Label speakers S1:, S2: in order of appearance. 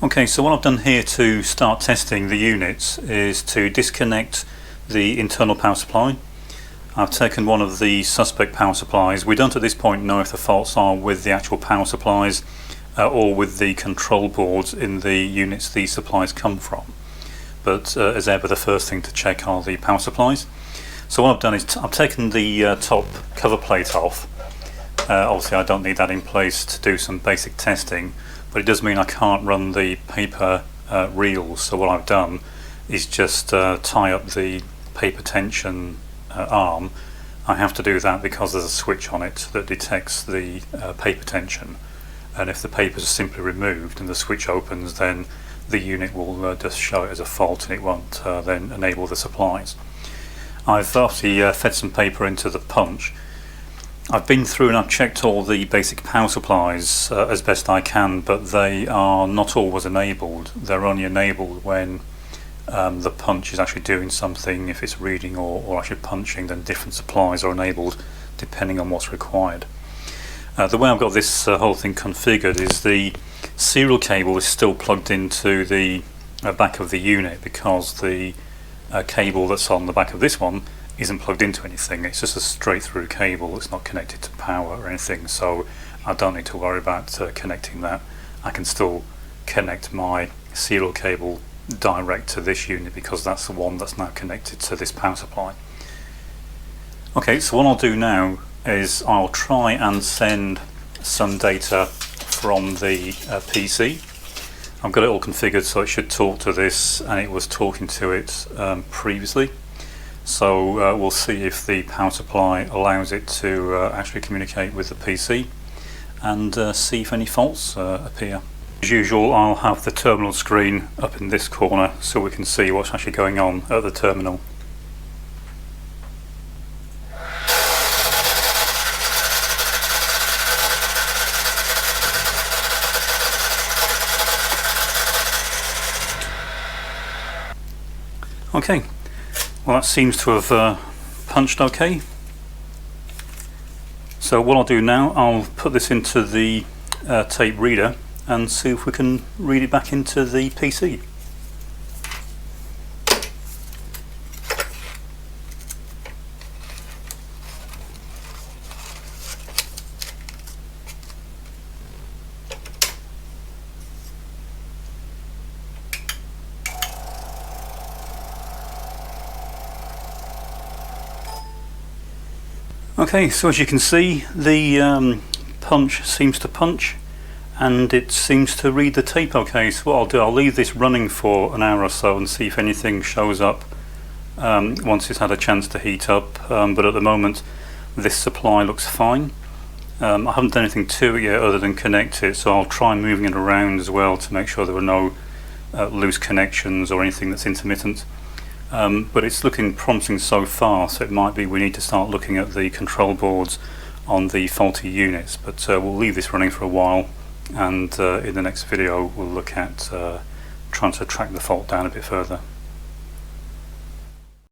S1: Okay, so what I've done here to start testing the units is to disconnect the internal power supply. I've taken one of the suspect power supplies. We don't at this point know if the faults are with the actual power supplies or with the control boards in the units these supplies come from. But as ever, the first thing to check are the power supplies. So what I've done is I've taken the top cover plate off. Obviously I don't need that in place to do some basic testing, but it does mean I can't run the paper reels. So what I've done is just tie up the paper tension arm. I have to do that because there's a switch on it that detects the paper tension, and if the paper is simply removed and the switch opens, then the unit will just show it as a fault and it won't then enable the supplies. I've obviously fed some paper into the punch. I've been through and I've checked all the basic power supplies as best I can, but they are not always enabled. They're only enabled when the punch is actually doing something. If it's reading or actually punching, then different supplies are enabled depending on what's required. The way I've got this whole thing configured is the serial cable is still plugged into the back of the unit, because the cable that's on the back of this one isn't plugged into anything. It's just a straight through cable. It's not connected to power or anything, so I don't need to worry about connecting that. I can still connect my serial cable direct to this unit because that's the one that's now connected to this power supply. Okay, so what I'll do now is I'll try and send some data from the PC. I've got it all configured so it should talk to this, and it was talking to it previously. So we'll see if the power supply allows it to actually communicate with the PC, and see if any faults appear. As usual, I'll have the terminal screen up in this corner so we can see what's actually going on at the terminal. Okay. Well, that seems to have punched okay. So what I'll do now, I'll put this into the tape reader and see if we can read it back into the PC. Okay, so as you can see, the punch seems to punch and it seems to read the tape okay. So what I'll do, I'll leave this running for an hour or so and see if anything shows up once it's had a chance to heat up, but at the moment this supply looks fine. I haven't done anything to it yet other than connect it, so I'll try moving it around as well to make sure there are no loose connections or anything that's intermittent. But it's looking promising so far, so it might be we need to start looking at the control boards on the faulty units, but we'll leave this running for a while, and in the next video we'll look at trying to track the fault down a bit further.